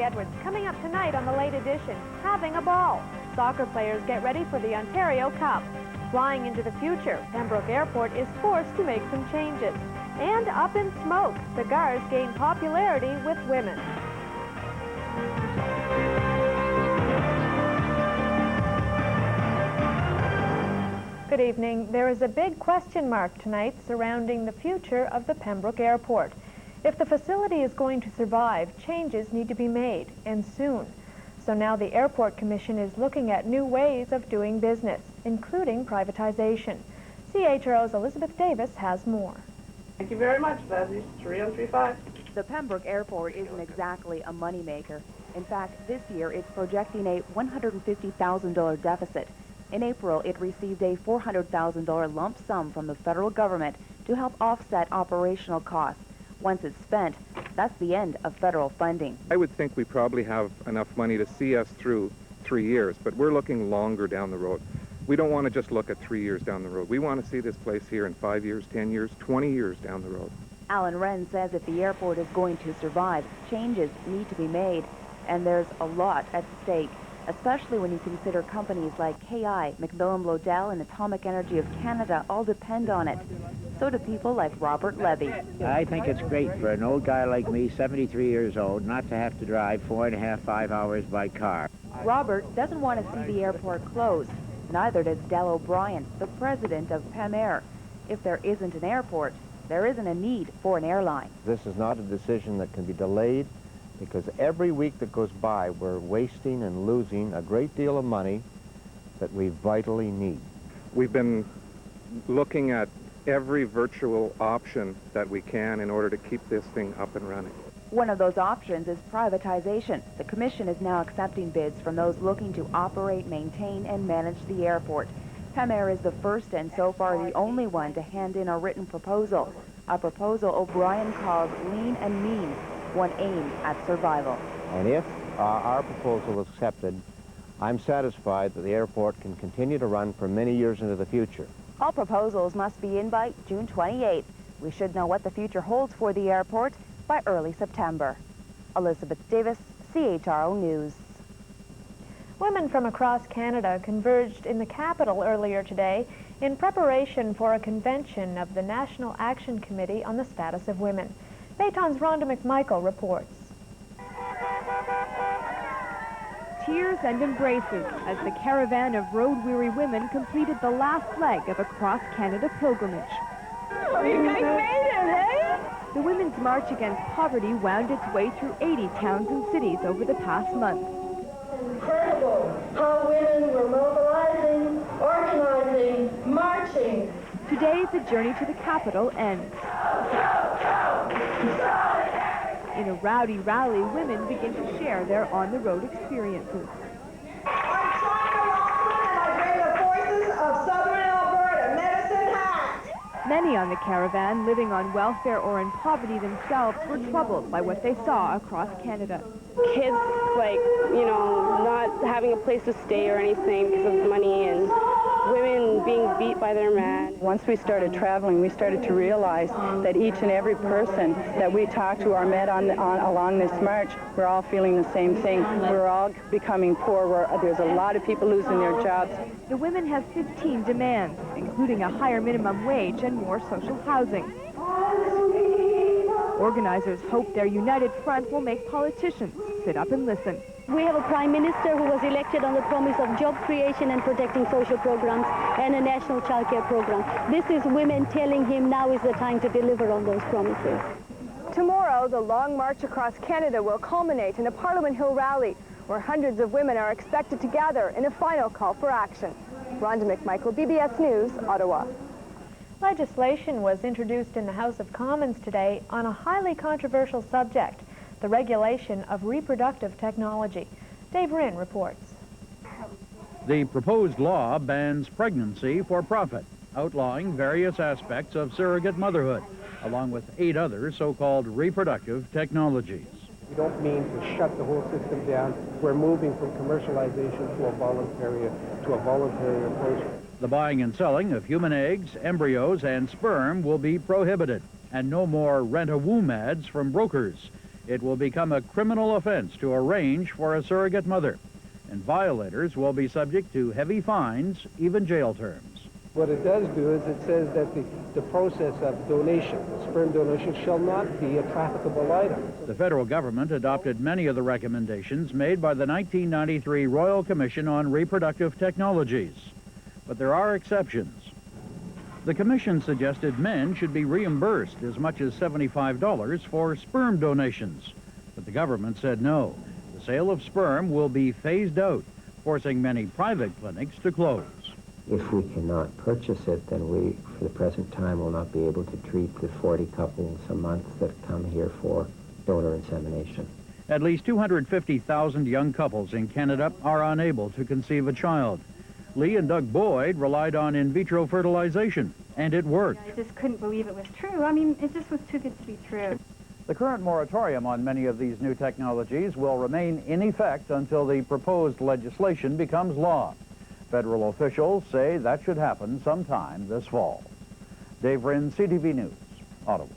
Edwards. Coming up tonight on the late edition, having a ball. Soccer players get ready for the Ontario Cup. Flying into the future, Pembroke Airport is forced to make some changes. And up in smoke, cigars gain popularity with women. Good evening. There is a big question mark tonight surrounding the future of the Pembroke Airport. If the facility is going to survive, changes need to be made, and soon. So now the Airport Commission is looking at new ways of doing business, including privatization. CHRO's Elizabeth Davis has more. Thank you very much, Bessie. 3135. The Pembroke Airport isn't exactly a moneymaker. In fact, this year it's projecting a $150,000 deficit. In April, it received a $400,000 lump sum from the federal government to help offset operational costs. Once it's spent, that's the end of federal funding. I would think we probably have enough money to see us through 3 years, but we're looking longer down the road. We don't want to just look at 3 years down the road. We want to see this place here in 5 years, 10 years, 20 years down the road. Alan Wren says if the airport is going to survive, changes need to be made, and there's a lot at stake, especially when you consider companies like KI, Macmillan Bloedel, and Atomic Energy of Canada all depend on it. So do people like Robert Levy. I think it's great for an old guy like me, 73 years old, not to have to drive 4.5, 5 hours by car. Robert doesn't want to see the airport closed. Neither does Del O'Brien, the president of PEMAIR. If there isn't an airport, there isn't a need for an airline. This is not a decision that can be delayed, because every week that goes by, we're wasting and losing a great deal of money that we vitally need. We've been looking at every virtual option that we can in order to keep this thing up and running. One of those options is privatization. The Commission is now accepting bids from those looking to operate, maintain, and manage the airport. PEMAIR is the first and so far the only one to hand in a written proposal, a proposal O'Brien calls lean and mean, one aimed at survival. And if our proposal is accepted, I'm satisfied that the airport can continue to run for many years into the future. All proposals must be in by June 28th. We should know what the future holds for the airport by early September. Elizabeth Davis, CHRO News. Women from across Canada converged in the capital earlier today in preparation for a convention of the National Action Committee on the Status of Women. Bayton's Rhonda McMichael reports. Tears and embraces as the caravan of road-weary women completed the last leg of a cross-Canada pilgrimage. Oh, you guys made it, hey? The Women's March Against Poverty wound its way through 80 towns and cities over the past month. Incredible how women were mobilizing, organizing, marching. Today, the journey to the capital ends. In a rowdy rally, women begin to share their on-the-road experiences. I'm China Lawson, and I bring the forces of Southern Alberta, Medicine Hat. Many on the caravan, living on welfare or in poverty themselves, were troubled by what they saw across Canada. Kids, like, you know, not having a place to stay or anything because of money, and women being beat by their man. Once we started traveling, we started to realize that each and every person that we talked to or met along this march, we're all feeling the same thing. We're all becoming poor. There's a lot of people losing their jobs. The women have 15 demands, including a higher minimum wage and more social housing. Organizers hope their united front will make politicians sit up and listen. We have a Prime Minister who was elected on the promise of job creation and protecting social programs and a national childcare program. This is women telling him now is the time to deliver on those promises. Tomorrow, the long march across Canada will culminate in a Parliament Hill rally, where hundreds of women are expected to gather in a final call for action. Rhonda McMichael, BBS News, Ottawa. Legislation was introduced in the House of Commons today on a highly controversial subject, the regulation of reproductive technology. Dave Wren reports. The proposed law bans pregnancy for profit, outlawing various aspects of surrogate motherhood, along with 8 other so-called reproductive technologies. We don't mean to shut the whole system down. We're moving from commercialization to a voluntary approach. The buying and selling of human eggs, embryos, and sperm will be prohibited, and no more rent-a-womb ads from brokers. It will become a criminal offense to arrange for a surrogate mother, and violators will be subject to heavy fines, even jail terms. What it does do is it says that the process of donation, sperm donation, shall not be a trafficable item. The federal government adopted many of the recommendations made by the 1993 Royal Commission on Reproductive Technologies. But there are exceptions. The commission suggested men should be reimbursed as much as $75 for sperm donations, but the government said no. The sale of sperm will be phased out, forcing many private clinics to close. If we cannot purchase it, then we, for the present time, will not be able to treat the 40 couples a month that come here for donor insemination. At least 250,000 young couples in Canada are unable to conceive a child. Lee and Doug Boyd relied on in vitro fertilization, and it worked. I just couldn't believe it was true. I mean, it just was too good to be true. The current moratorium on many of these new technologies will remain in effect until the proposed legislation becomes law. Federal officials say that should happen sometime this fall. Dave Rinn, CTV News, Ottawa.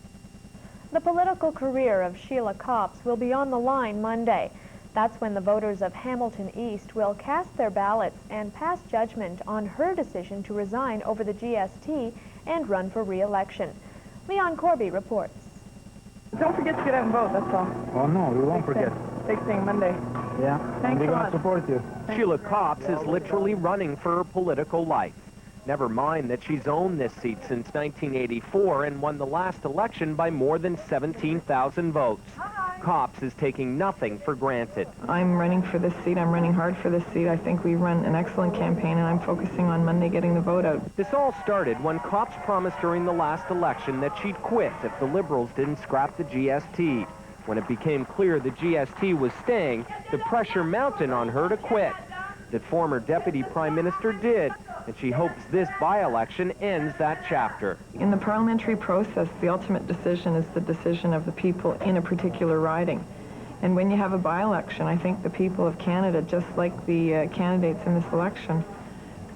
The political career of Sheila Copps will be on the line Monday. That's when the voters of Hamilton East will cast their ballots and pass judgment on her decision to resign over the GST and run for re-election. Leon Corby reports. Don't forget to get out and vote, that's all. Oh, no, we won't forget. Big thing Monday. Yeah, Thanks we're a going lot. to support you. Sheila Copps is literally running for her political life. Never mind that she's owned this seat since 1984 and won the last election by more than 17,000 votes. Copps is taking nothing for granted. I'm running for this seat. I'm running hard for this seat. I think we run an excellent campaign, and I'm focusing on Monday getting the vote out. This all started when Copps promised during the last election that she'd quit if the Liberals didn't scrap the GST. When it became clear the GST was staying, the pressure mounted on her to quit. The former Deputy Prime Minister did, and she hopes this by-election ends that chapter. In the parliamentary process, the ultimate decision is the decision of the people in a particular riding. And when you have a by-election, I think the people of Canada, just like the candidates in this election,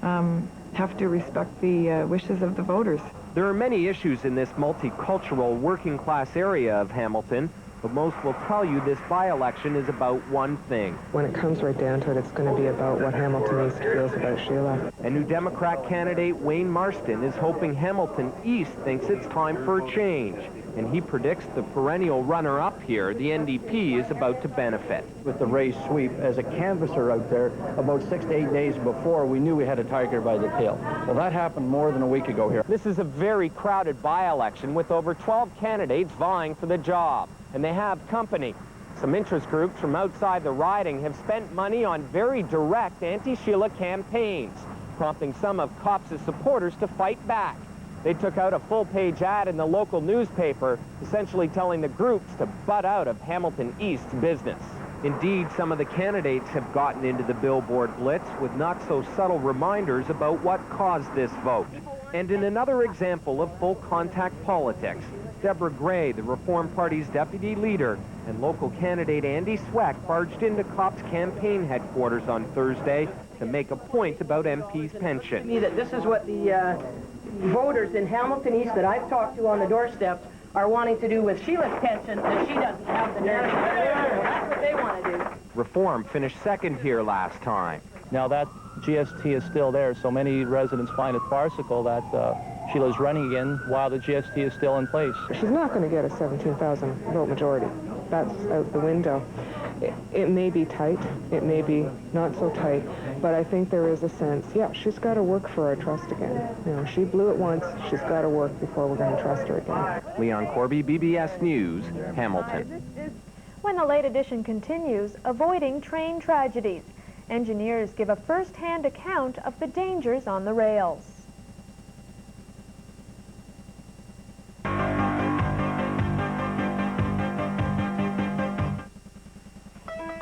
have to respect the wishes of the voters. There are many issues in this multicultural working-class area of Hamilton, but most will tell you this by-election is about one thing. When it comes right down to it, it's going to be about what Hamilton East feels about Sheila. And New Democrat candidate Wayne Marston is hoping Hamilton East thinks it's time for a change. And he predicts the perennial runner-up here, the NDP, is about to benefit. With the race sweep, as a canvasser out there, about 6 to 8 days before, we knew we had a tiger by the tail. Well, that happened more than a week ago here. This is a very crowded by-election with over 12 candidates vying for the job. And they have company. Some interest groups from outside the riding have spent money on very direct anti-Sheila campaigns, prompting some of Copps' supporters to fight back. They took out a full-page ad in the local newspaper, essentially telling the groups to butt out of Hamilton East's business. Indeed, some of the candidates have gotten into the billboard blitz with not-so-subtle reminders about what caused this vote. And in another example of full-contact politics, Deborah Gray, the Reform Party's deputy leader, and local candidate Andy Sweck barged into Copps' campaign headquarters on Thursday to make a point about MP's pension. This is what the voters in Hamilton East that I've talked to on the doorsteps are wanting to do with Sheila's pension that she doesn't have the nerve. That's what they want to do. Reform finished second here last time. Now that GST is still there, so many residents find it farcical that Sheila's running again while the GST is still in place. She's not going to get a 17,000 vote majority. That's out the window. It may be tight, it may be not so tight, but I think there is a sense, yeah, she's got to work for our trust again. You know, she blew it once, she's got to work before we're going to trust her again. Leon Corby, BBS News, Hamilton. When the late edition continues, avoiding train tragedies. Engineers give a first-hand account of the dangers on the rails.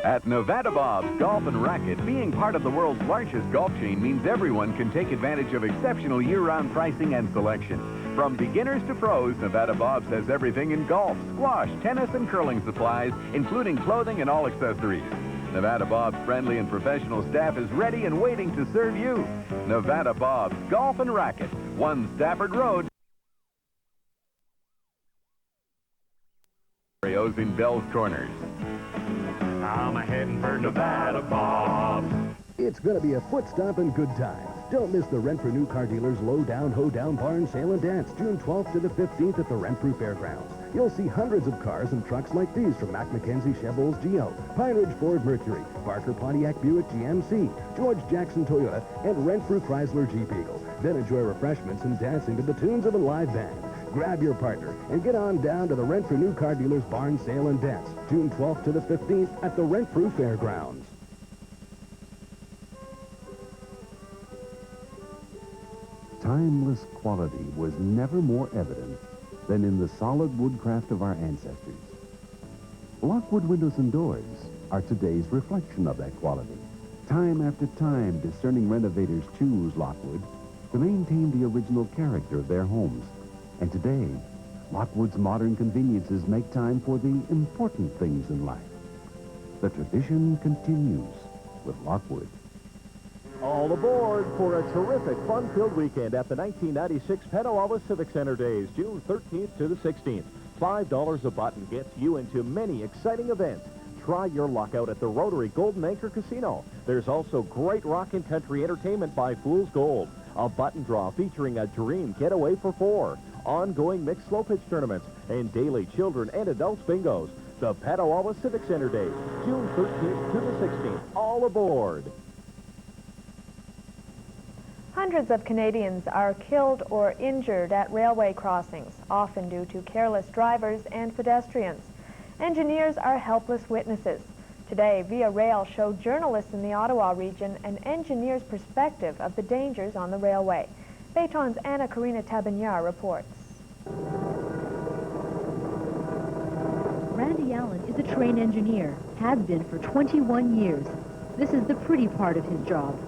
At Nevada Bob's Golf and Racket, being part of the world's largest golf chain means everyone can take advantage of exceptional year-round pricing and selection. From beginners to pros, Nevada Bob's has everything in golf, squash, tennis, and curling supplies, including clothing and all accessories. Nevada Bob's friendly and professional staff is ready and waiting to serve you. Nevada Bob's Golf and Racket, 1 Stafford Road. studios in Bell's Corners. I'm a-heading for Nevada Bob's. It's going to be a foot stomp and good time. Don't miss the Renfrew New Car Dealers Low Down, Ho Down Barn Sale and Dance, June 12th to the 15th at the Renfrew Fairgrounds. You'll see hundreds of cars and trucks like these from Mac McKenzie Chevrolet's Geo, Pine Ridge Ford Mercury, Barker Pontiac Buick GMC, George Jackson Toyota, and Renfrew Chrysler Jeep Eagle. Then enjoy refreshments and dancing to the tunes of a live band. Grab your partner and get on down to the Renfrew New Car Dealers Barn Sale and Dance, June 12th to the 15th at the Renfrew Fairgrounds. Timeless quality was never more evident than in the solid woodcraft of our ancestors. Lockwood windows and doors are today's reflection of that quality. Time after time, discerning renovators choose Lockwood to maintain the original character of their homes. And today, Lockwood's modern conveniences make time for the important things in life. The tradition continues with Lockwood. All aboard for a terrific fun-filled weekend at the 1996 Ottawa Civic Center Days, June 13th to the 16th. $5 a button gets you into many exciting events. Try your luck out at the Rotary Golden Anchor Casino. There's also great rock and country entertainment by Fool's Gold. A button draw featuring a dream getaway for 4. Ongoing mixed slow pitch tournaments and daily children and adults bingos. The Ottawa Civic Center Days, June 13th to the 16th. All aboard. Hundreds of Canadians are killed or injured at railway crossings, often due to careless drivers and pedestrians. Engineers are helpless witnesses. Today, Via Rail showed journalists in the Ottawa region an engineer's perspective of the dangers on the railway. Bayton's Anna Karina Tabinyar reports. Randy Allen is a train engineer, has been for 21 years. This is the pretty part of his job.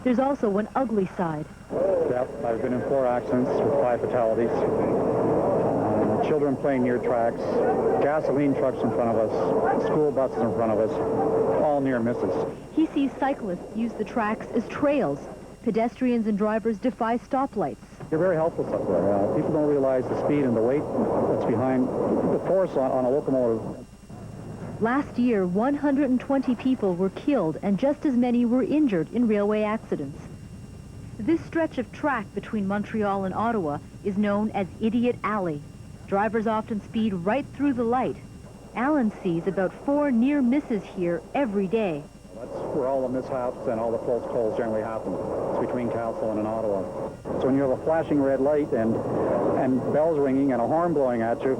There's also an ugly side. Yep, I've been in 4 accidents with 5 fatalities. Children playing near tracks, gasoline trucks in front of us, school buses in front of us, all near misses. He sees cyclists use the tracks as trails. Pedestrians and drivers defy stoplights. You're very helpless up there. People don't realize the speed and the weight that's behind the force on a locomotive. Last year, 120 people were killed and just as many were injured in railway accidents. This stretch of track between Montreal and Ottawa is known as Idiot Alley. Drivers often speed right through the light. Allen sees about 4 near misses here every day. That's where all the mishaps and all the close calls generally happen. It's between Castle and Ottawa. So when you have a flashing red light and bells ringing and a horn blowing at you,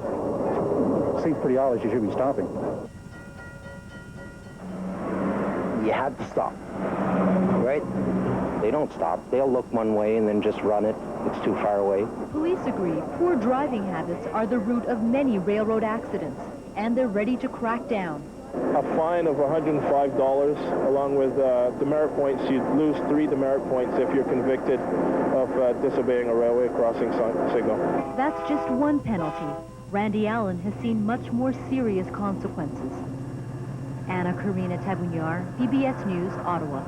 it seems pretty obvious you should be stopping. You had to stop, right? They don't stop. They'll look one way and then just run it. It's too far away. Police agree poor driving habits are the root of many railroad accidents, and they're ready to crack down. A fine of $105 along with demerit points. You'd lose 3 demerit points if you're convicted of disobeying a railway crossing signal. That's just one penalty. Randy Allen has seen much more serious consequences. Anna Karina Tabunyar, PBS News, Ottawa.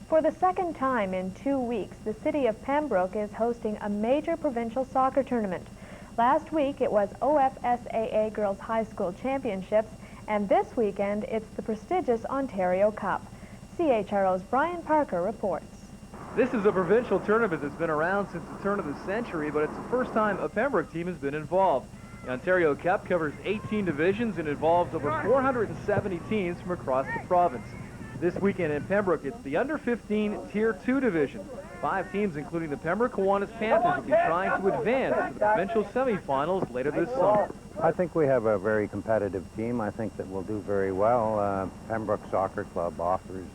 For the second time in 2 weeks, the city of Pembroke is hosting a major provincial soccer tournament. Last week, it was OFSAA Girls High School Championships, and this weekend, it's the prestigious Ontario Cup. CHRO's Brian Parker reports. This is a provincial tournament that's been around since the turn of the century, but it's the first time a Pembroke team has been involved. The Ontario Cup covers 18 divisions and involves over 470 teams from across the province. This weekend in Pembroke, it's the under-15 Tier 2 division. 5 teams, including the Pembroke Kiwanis Panthers, will be trying to advance to the provincial semifinals later this summer. I think we have a very competitive team. I think that we'll do very well. Pembroke Soccer Club offers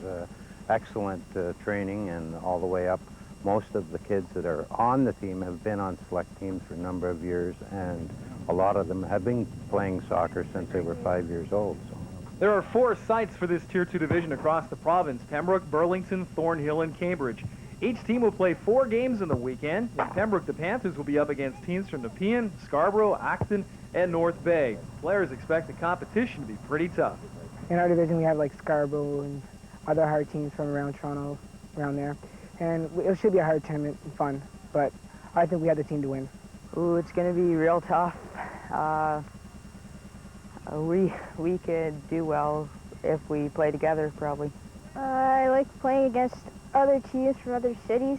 excellent training and all the way up. Most of the kids that are on the team have been on select teams for a number of years, and a lot of them have been playing soccer since they were 5 years old. So. There are 4 sites for this Tier 2 division across the province: Pembroke, Burlington, Thornhill, and Cambridge. Each team will play 4 games in the weekend. In Pembroke, the Panthers will be up against teams from Nepean, Scarborough, Acton, and North Bay. Players expect the competition to be pretty tough. In our division, we have like Scarborough and other hard teams from around Toronto, around there. And it should be a hard tournament and fun, but I think we have the team to win. Ooh, it's going to be real tough. We could do well if we play together, probably. I like playing against other teams from other cities.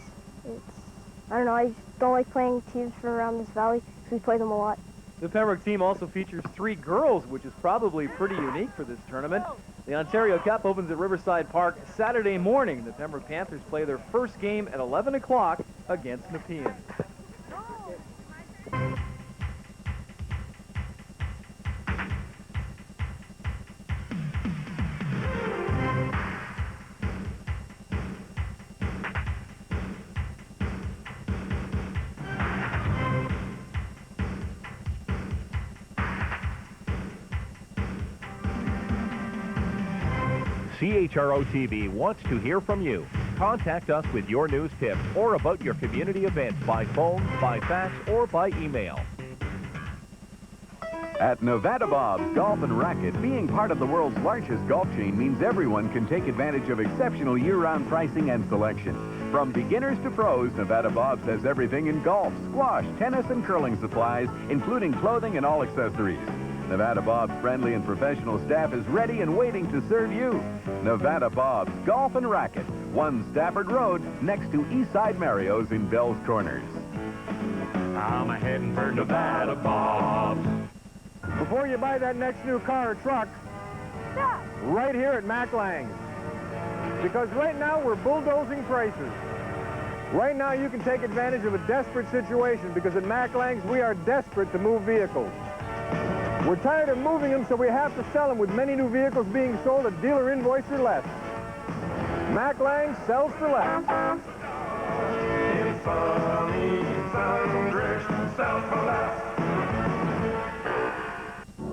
I don't know, I just don't like playing teams from around this valley because we play them a lot. The Pembroke team also features 3 girls, which is probably pretty unique for this tournament. The Ontario Cup opens at Riverside Park Saturday morning. The Pembroke Panthers play their first game at 11 o'clock against Nepean. CHRO-TV wants to hear from you. Contact us with your news tips or about your community events by phone, by fax, or by email. At Nevada Bob's Golf and Racket, being part of the world's largest golf chain means everyone can take advantage of exceptional year-round pricing and selection. From beginners to pros, Nevada Bob's has everything in golf, squash, tennis, and curling supplies, including clothing and all accessories. Nevada Bob's friendly and professional staff is ready and waiting to serve you. Nevada Bob's Golf and Racket, 1 Stafford Road, next to Eastside Mario's in Bell's Corners. I'm a-heading for Nevada Bob's. Before you buy that next new car or truck, stop right here at Mac Lang's. Because right now we're bulldozing prices. Right now you can take advantage of a desperate situation because at Mac Lang's we are desperate to move vehicles. We're tired of moving them, so we have to sell them with many new vehicles being sold at dealer invoice or less. Mac Lang sells for less. In sunny Sundridge, sells for less.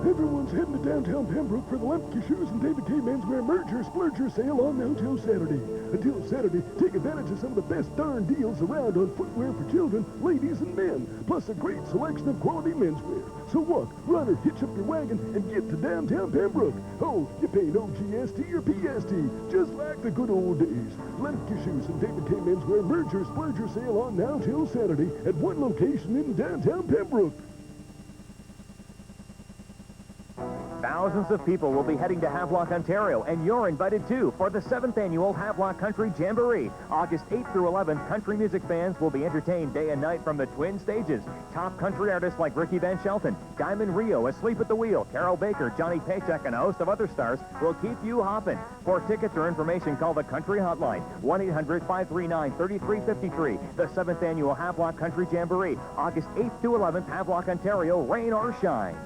Everyone's heading to downtown Pembroke for the Lemke Shoes and David K. Menswear Merger Splurger sale on now till Saturday. Until Saturday, take advantage of some of the best darn deals around on footwear for children, ladies, and men, plus a great selection of quality menswear. So walk, run, or hitch up your wagon and get to downtown Pembroke. Oh, you pay no GST or PST, just like the good old days. Lemke Shoes and David K. Menswear Merger Splurger sale on now till Saturday at one location in downtown Pembroke. Thousands of people will be heading to Havelock, Ontario, and you're invited too for the 7th annual Havelock Country Jamboree. August 8th through 11th, country music fans will be entertained day and night from the Twin Stages. Top country artists like Ricky Van Shelton, Diamond Rio, Asleep at the Wheel, Carol Baker, Johnny Paycheck, and a host of other stars will keep you hopping. For tickets or information, call the Country Hotline, 1-800-539-3353. The 7th annual Havelock Country Jamboree, August 8th to 11th, Havelock, Ontario, rain or shine.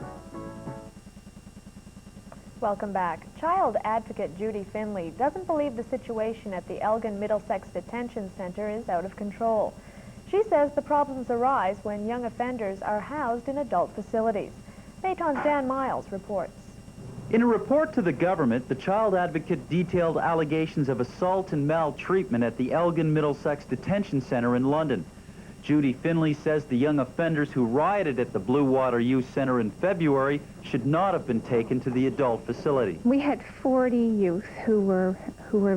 Welcome back. Child advocate Judy Finley doesn't believe the situation at the Elgin Middlesex Detention Center is out of control. She says the problems arise when young offenders are housed in adult facilities. Mayton's Dan Miles reports. In a report to the government, the child advocate detailed allegations of assault and maltreatment at the Elgin Middlesex Detention Center in London. Judy Finley says the young offenders who rioted at the Blue Water Youth Center in February should not have been taken to the adult facility. We had 40 youth who were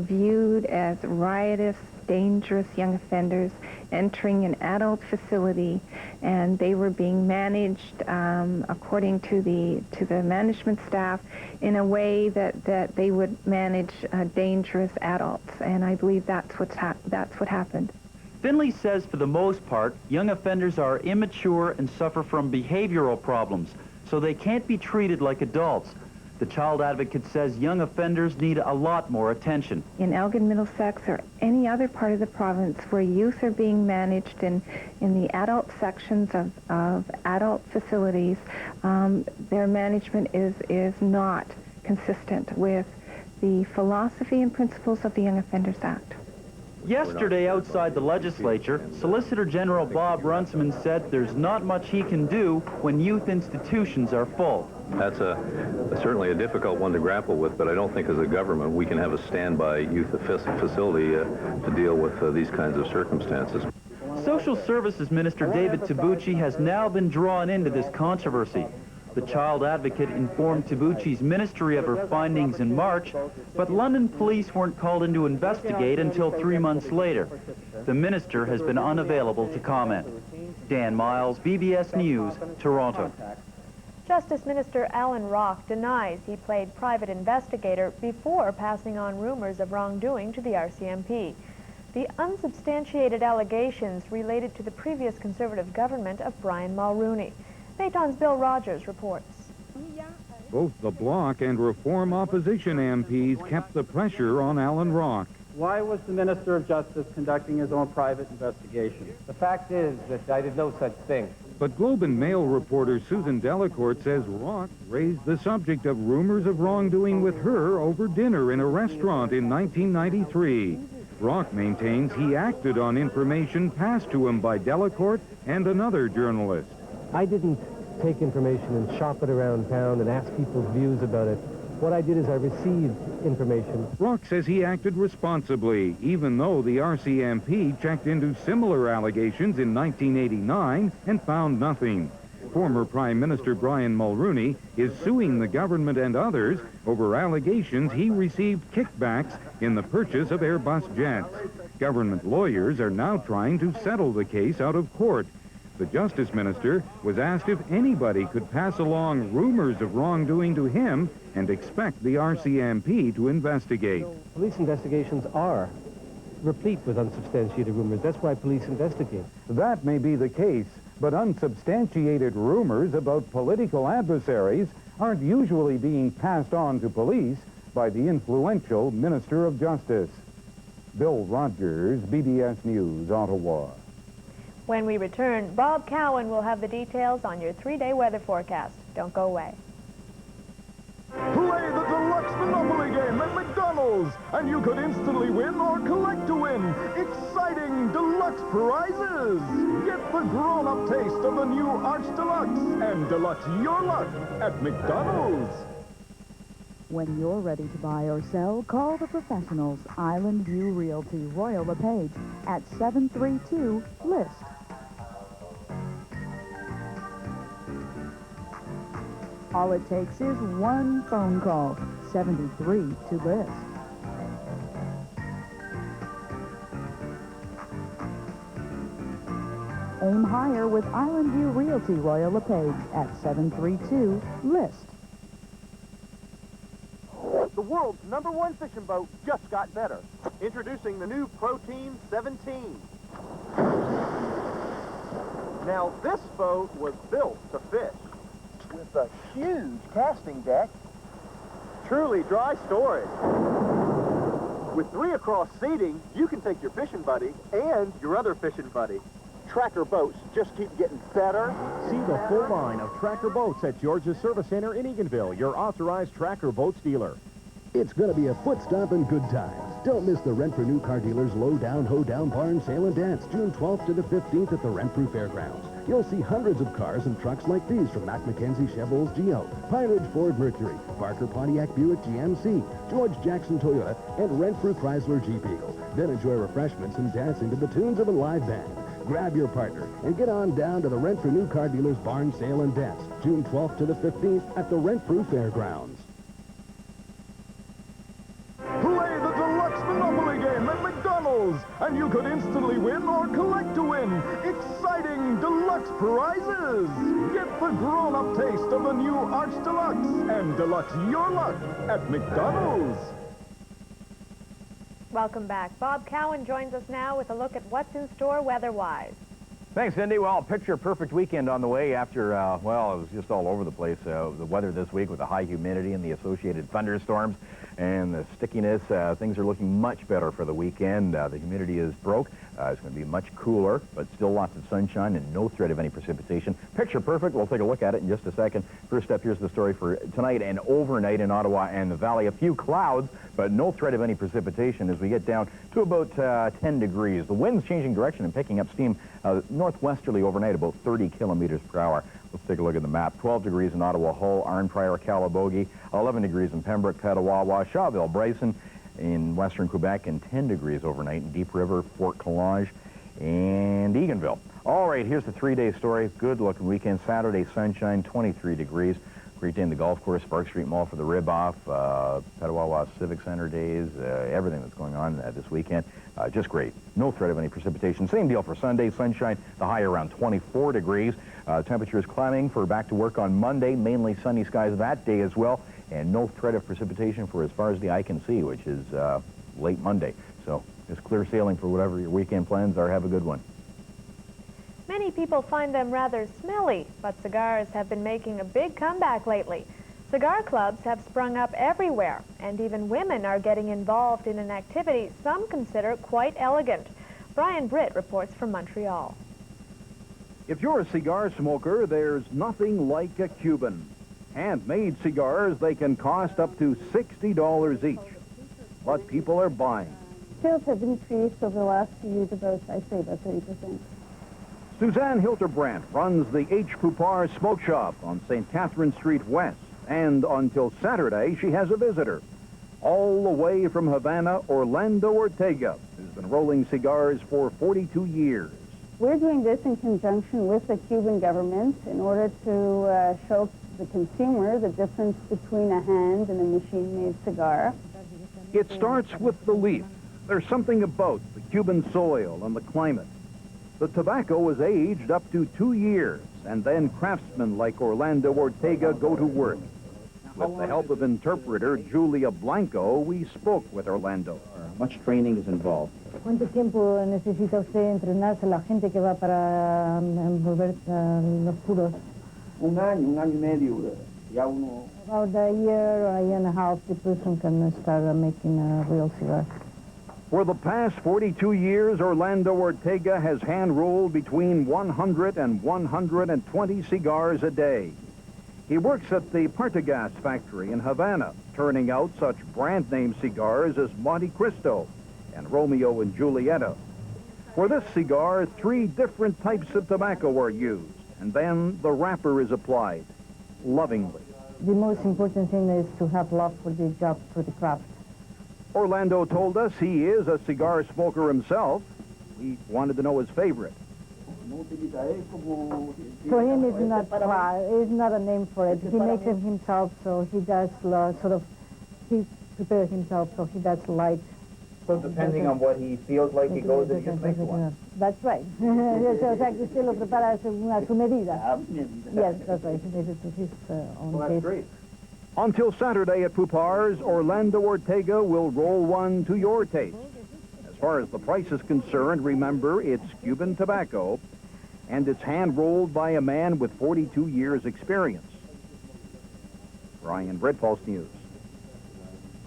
viewed as riotous, dangerous young offenders entering an adult facility, and they were being managed according to the management staff in a way that they would manage dangerous adults, and I believe that's what happened. Finley says for the most part, young offenders are immature and suffer from behavioral problems, so they can't be treated like adults. The child advocate says young offenders need a lot more attention. In Elgin, Middlesex, or any other part of the province where youth are being managed in the adult sections of adult facilities, their management is not consistent with the philosophy and principles of the Young Offenders Act. Yesterday, outside the legislature, Solicitor General Bob Runciman said there's not much he can do when youth institutions are full. That's certainly a difficult one to grapple with, but I don't think as a government we can have a standby youth facility to deal with these kinds of circumstances. Social Services Minister David Tabucci has now been drawn into this controversy. The child advocate informed Tabucci's ministry of her findings in March, but London police weren't called in to investigate until 3 months later. The minister has been unavailable to comment. Dan Miles, BBS News, Toronto. Justice Minister Alan Rock denies he played private investigator before passing on rumors of wrongdoing to the RCMP. The unsubstantiated allegations related to the previous Conservative government of Brian Mulroney. Mayton's Bill Rogers reports. Both the Bloc and Reform opposition MPs kept the pressure on Alan Rock. Why was the Minister of Justice conducting his own private investigation? The fact is that I did no such thing. But Globe and Mail reporter Susan Delacourt says Rock raised the subject of rumors of wrongdoing with her over dinner in a restaurant in 1993. Rock maintains he acted on information passed to him by Delacourt and another journalist. I didn't take information and shop it around town and ask people's views about it. What I did is I received information. Rock says he acted responsibly, even though the RCMP checked into similar allegations in 1989 and found nothing. Former Prime Minister Brian Mulroney is suing the government and others over allegations he received kickbacks in the purchase of Airbus jets. Government lawyers are now trying to settle the case out of court. The Justice Minister was asked if anybody could pass along rumors of wrongdoing to him and expect the RCMP to investigate. Police investigations are replete with unsubstantiated rumors. That's why police investigate. That may be the case, but unsubstantiated rumors about political adversaries aren't usually being passed on to police by the influential Minister of Justice. Bill Rogers, BBS News, Ottawa. When we return, Bob Cowan will have the details on your 3-day weather forecast. Don't go away. Play the deluxe Monopoly game at McDonald's, and you could instantly win or collect to win exciting deluxe prizes. Get the grown-up taste of the new Arch Deluxe and Deluxe Your Luck at McDonald's. When you're ready to buy or sell, call the professionals. Island View Realty, Royal LePage at 732-LIST. All it takes is one phone call, 73 to list. Aim higher with Island View Realty, Royal LePage at 732-LIST. The world's #1 fishing boat just got better. Introducing the new Protein 17. Now, this boat was built to fish. With a huge casting deck. Truly dry storage. With 3 across seating, you can take your fishing buddy and your other fishing buddy. Tracker boats just keep getting better. See the full line of Tracker boats at George's Service Center in Eganville, your authorized Tracker boats dealer. It's going to be a foot stomp and good times. Don't miss the Renfrew New Car Dealers Low-Down, Ho-Down Barn Sale and Dance, June 12th to the 15th at the Renfrew Fairgrounds. You'll see hundreds of cars and trucks like these from Mac McKenzie Chevrolet's Geo, Pine Ridge Ford Mercury, Barker Pontiac Buick GMC, George Jackson Toyota, and Renfrew Chrysler Jeep Eagle. Then enjoy refreshments and dancing to the tunes of a live band. Grab your partner and get on down to the Renfrew New Car Dealers Barn Sale and Dance, June 12th to the 15th at the Renfrew Fairgrounds. Play the deluxe Monopoly game at McDonald's, and you could instantly win or collect to win exciting deluxe prizes. Get the grown-up taste of the new Arch Deluxe and Deluxe Your Luck at McDonald's. Welcome back. Bob Cowan joins us now with a look at what's in store weather-wise. Thanks, Cindy. Well, picture-perfect weekend on the way after, well, it was just all over the place. The weather this week with the high humidity and the associated thunderstorms and the stickiness, things are looking much better for the weekend. The humidity is broke. It's going to be much cooler, but still lots of sunshine and no threat of any precipitation. Picture perfect. We'll take a look at it in just a second. First up, here's the story for tonight and overnight in Ottawa and the Valley. A few clouds, but no threat of any precipitation as we get down to about 10 degrees. The wind's changing direction and picking up steam northwesterly overnight, about 30 kilometers per hour. Let's take a look at the map. 12 degrees in Ottawa, Hull, Arnprior, Calabogie, 11 degrees in Pembroke, Petawawa, Shawville, Bryson, in western Quebec, and 10 degrees overnight in Deep River, Fort Collage, and Eganville. All right, here's the 3-day story. Good-looking weekend. Saturday, sunshine, 23 degrees. Great day in the golf course, Spark Street Mall for the rib-off, Petawawa Civic Center days, everything that's going on this weekend. Just great. No threat of any precipitation. Same deal for Sunday. Sunshine, the high around 24 degrees. Temperatures climbing for back to work on Monday. Mainly sunny skies that day as well. And no threat of precipitation for as far as the eye can see, which is late Monday. So just clear sailing for whatever your weekend plans are. Have a good one. Many people find them rather smelly, but cigars have been making a big comeback lately. Cigar clubs have sprung up everywhere, and even women are getting involved in an activity some consider quite elegant. Brian Britt reports from Montreal. If you're a cigar smoker, there's nothing like a Cuban. Handmade cigars, they can cost up to $60 each. But people are buying. Sales have increased over the last few years about, I'd say, about 30%. Suzanne Hildebrand runs the H. Poupard Smoke Shop on St. Catherine Street West. And until Saturday, she has a visitor. All the way from Havana, Orlando Ortega, who's been rolling cigars for 42 years. We're doing this in conjunction with the Cuban government in order to show the consumer the difference between a hand and a machine-made cigar. It starts with the leaf. There's something about the Cuban soil and the climate. The tobacco is aged up to 2 years, and then craftsmen like Orlando Ortega go to work. With the help of interpreter Julia Blanco, we spoke with Orlando. Much training is involved. ¿Cuánto tiempo necesita usted entrenarse la gente que va para envolver los puros? Un año y medio. Ya uno... About a year or a year and a half, the person can start making a real cigar. For the past 42 years, Orlando Ortega has hand-rolled between 100 and 120 cigars a day. He works at the Partagas factory in Havana, turning out such brand-name cigars as Monte Cristo and Romeo and Julieta. For this cigar, 3 different types of tobacco are used, and then the wrapper is applied, lovingly. The most important thing is to have love for the job, for the craft. Orlando told us he is a cigar smoker himself. We wanted to know his favorite. For him, it's not a name for it. He makes it himself, so he does he prepares himself, so he does light. So depending on what he feels like he goes and just makes one. That's right. So usted lo prepara a su medida. Yes, that's right. He makes it to his own taste. That's great. Until Saturday at Poupard's, Orlando Ortega will roll one to your taste. As far as the price is concerned, remember, it's Cuban tobacco, and it's hand-rolled by a man with 42 years' experience. Brian Britt, Pulse News.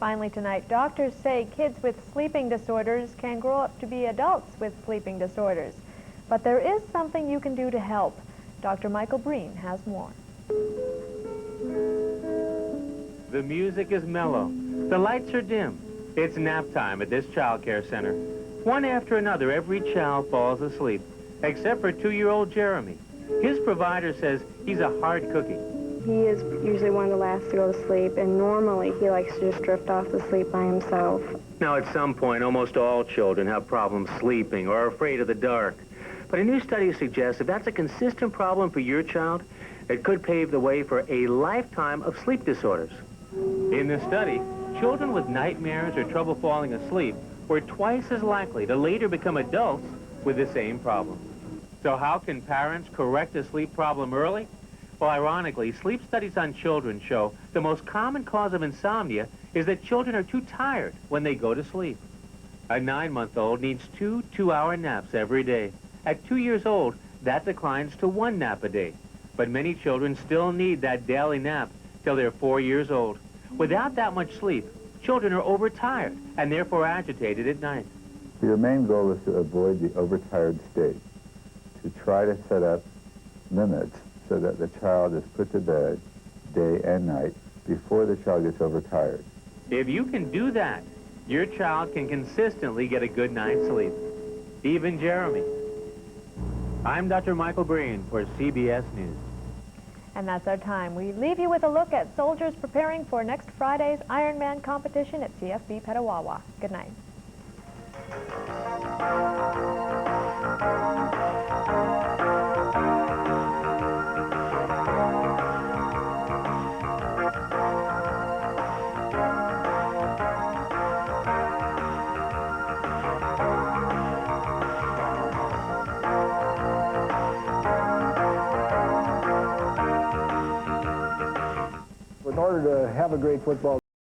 Finally tonight, doctors say kids with sleeping disorders can grow up to be adults with sleeping disorders. But there is something you can do to help. Dr. Michael Breen has more. The music is mellow. The lights are dim. It's nap time at this child care center. One after another, every child falls asleep, except for 2-year-old Jeremy. His provider says he's a hard cookie. He is usually one of the last to go to sleep, and normally he likes to just drift off to sleep by himself. Now, at some point, almost all children have problems sleeping or are afraid of the dark. But a new study suggests if that's a consistent problem for your child, it could pave the way for a lifetime of sleep disorders. In this study, children with nightmares or trouble falling asleep were twice as likely to later become adults with the same problem. So how can parents correct a sleep problem early? Well, ironically, sleep studies on children show the most common cause of insomnia is that children are too tired when they go to sleep. A 9-month-old needs 2 2-hour naps every day. At 2 years old, that declines to 1 nap a day. But many children still need that daily nap till they're 4 years old. Without that much sleep, children are overtired and therefore agitated at night. Your main goal is to avoid the overtired state, to try to set up limits so that the child is put to bed day and night before the child gets overtired. If you can do that, your child can consistently get a good night's sleep. Even Jeremy. I'm Dr. Michael Breen for CBS News. And that's our time. We leave you with a look at soldiers preparing for next Friday's Ironman competition at CFB Petawawa. Good night. order to have a great football